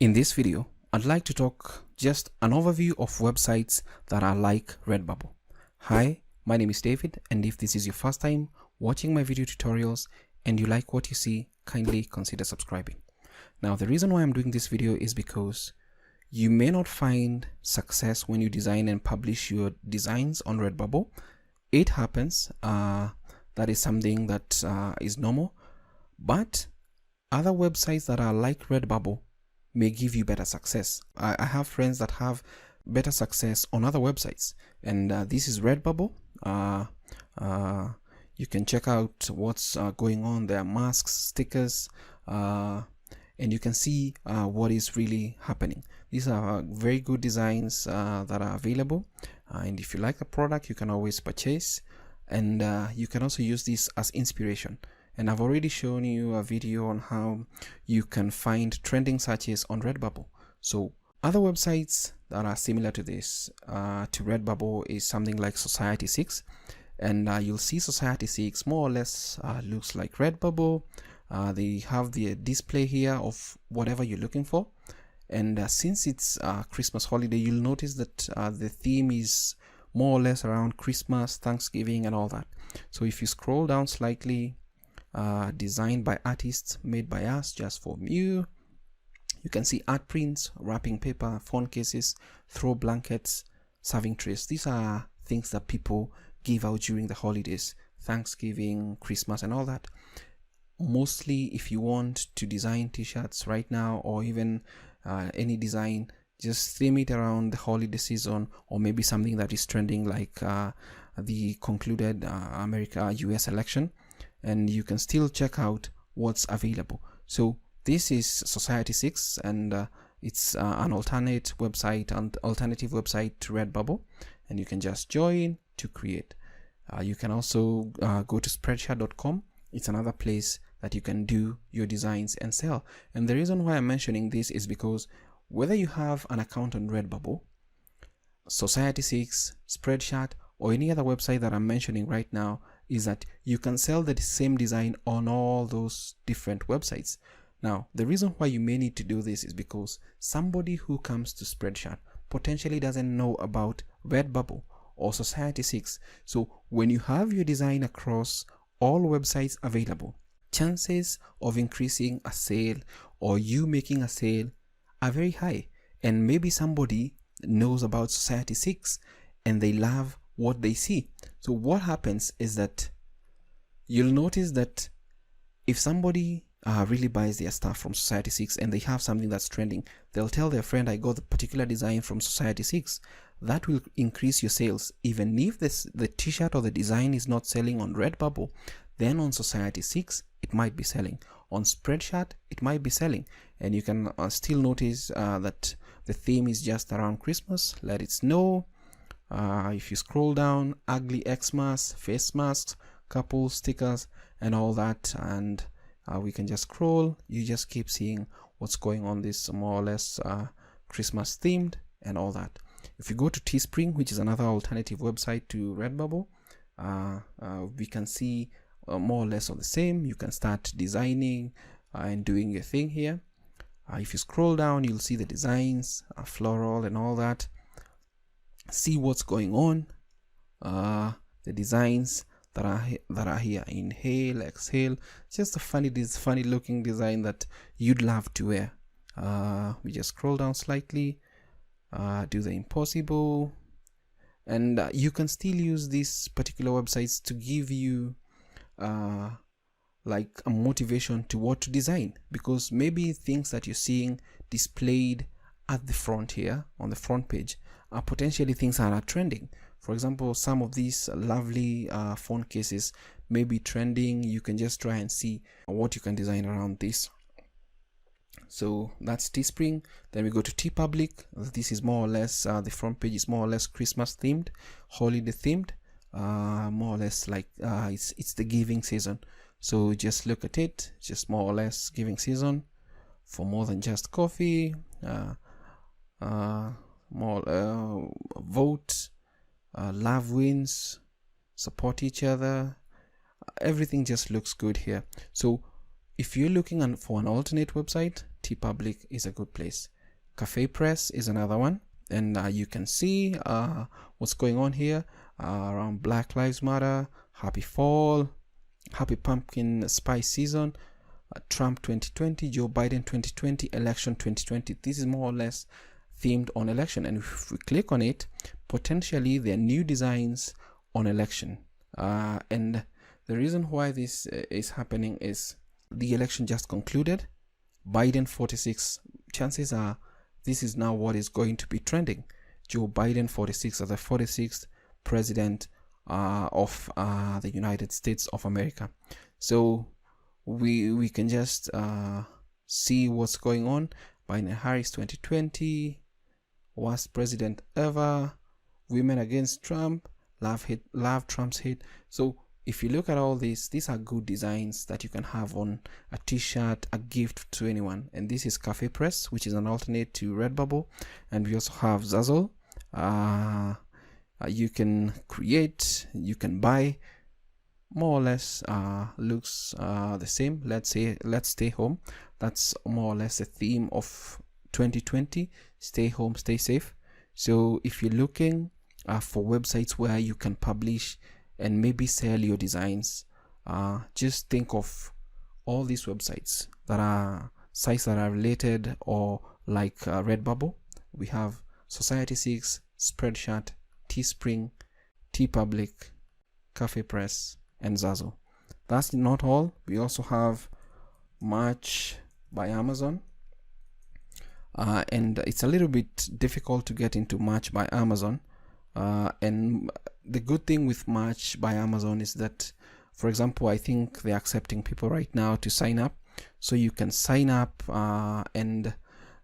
In this video, I'd like to talk just an overview of websites that are like RedBubble. Hi, my name is David, and if this is your first time watching my video tutorials and you like what you see, kindly consider subscribing. Now, the reason why I'm doing this video is because you may not find success when you design and publish your designs on RedBubble. It happens. That is something that is normal, but other websites that are like RedBubble may give you better success. I have friends that have better success on other websites, and this is RedBubble. You can check out what's going on. There are masks, stickers, and you can see what is really happening. These are very good designs that are available, and if you like the product, you can always purchase, and you can also use this as inspiration. And I've already shown you a video on how you can find trending searches on RedBubble. So other websites that are similar to this, to RedBubble, is something like Society6. And you'll see Society6 more or less looks like RedBubble. They have the display here of whatever you're looking for. And since it's Christmas holiday, you'll notice that the theme is more or less around Christmas, Thanksgiving, and all that. So if you scroll down slightly, designed by artists, made by us, just for you. You can see art prints, wrapping paper, phone cases, throw blankets, serving trays. These are things that people give out during the holidays, Thanksgiving, Christmas, and all that. Mostly, if you want to design t-shirts right now, or even any design, just theme it around the holiday season, or maybe something that is trending, like the concluded America-US election. And you can still check out what's available. So this is Society6, and it's an alternative website to RedBubble, and you can just join to create. You can also go to spreadshirt.com. It's another place that you can do your designs and sell. And the reason why I'm mentioning this is because whether you have an account on RedBubble, Society6, Spreadshirt, or any other website that I'm mentioning right now, is that you can sell the same design on all those different websites. Now, the reason why you may need to do this is because somebody who comes to Spreadshirt potentially doesn't know about RedBubble or Society6. So when you have your design across all websites available, chances of increasing a sale or you making a sale are very high. And maybe somebody knows about Society6 and they love what they see. So what happens is that you'll notice that if somebody really buys their stuff from Society6 and they have something that's trending, they'll tell their friend, I got the particular design from Society6. That will increase your sales. Even if the t-shirt or the design is not selling on RedBubble, then on Society6 it might be selling. On Spreadshirt it might be selling. And you can still notice that the theme is just around Christmas. Let it snow. If you scroll down, ugly Xmas, face masks, couple stickers, and all that, and we can just scroll. You just keep seeing what's going on, this more or less Christmas themed and all that. If you go to Teespring, which is another alternative website to RedBubble, we can see more or less of the same. You can start designing and doing your thing here. If you scroll down, you'll see the designs, floral and all that. See what's going on, the designs that are here. Inhale, exhale. Just a funny looking design that you'd love to wear. We just scroll down slightly, do the impossible, and you can still use these particular websites to give you like a motivation to what to design, because maybe things that you're seeing displayed at the front here on the front page are potentially things that are trending. For example, some of these lovely phone cases may be trending. You can just try and see what you can design around this. So that's Teespring. Then we go to TeePublic. This is more or less the front page is more or less Christmas themed, holiday themed, more or less like it's the giving season. So just look at it, just more or less giving season for more than just coffee. Vote, love wins, support each other. Everything just looks good here. So if you're looking for an alternate website, TeePublic is a good place. Cafe Press is another one, and you can see what's going on here around Black Lives Matter, Happy Fall, Happy Pumpkin Spice Season, Trump 2020, Joe Biden 2020, Election 2020. This is more or less themed on election, and if we click on it, potentially there are new designs on election. And the reason why this is happening is the election just concluded. Biden 46, chances are this is now what is going to be trending. Joe Biden 46 as the 46th president of the United States of America. So we can just see what's going on. Biden Harris 2020, worst president ever, women against Trump, love Trump's hate. So if you look at all these are good designs that you can have on a t-shirt, a gift to anyone. And this is Cafe Press, which is an alternate to RedBubble. And we also have Zazzle. You can create, you can buy, more or less looks the same. Let's stay home. That's more or less the theme of 2020. Stay home, stay safe. So if you're looking for websites where you can publish and maybe sell your designs, just think of all these websites that are sites that are related or like RedBubble. We have Society6, Spreadshirt, Teespring, TeePublic, Cafe Press, and Zazzle. That's not all. We also have Merch by Amazon, and it's a little bit difficult to get into Merch by Amazon. And the good thing with Merch by Amazon is that, for example, I think they're accepting people right now to sign up. So you can sign up and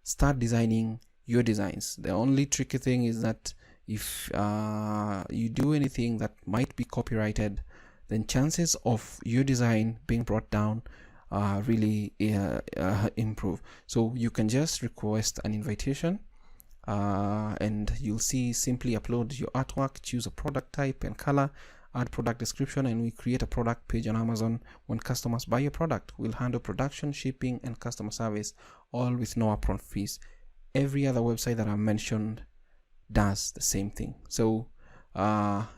start designing your designs. The only tricky thing is that if you do anything that might be copyrighted, then chances of your design being brought down really improve. So you can just request an invitation, and you'll see simply upload your artwork, choose a product type and color, add product description, and we create a product page on Amazon. When customers buy your product, we'll handle production, shipping, and customer service, all with no upfront fees. Every other website that I mentioned does the same thing. So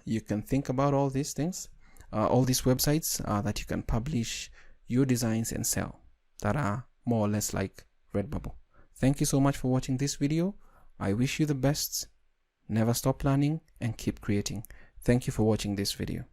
you can think about all these things, all these websites that you can publish your designs and sell, that are more or less like RedBubble. Thank you so much for watching this video. I wish you the best. Never stop learning and keep creating. Thank you for watching this video.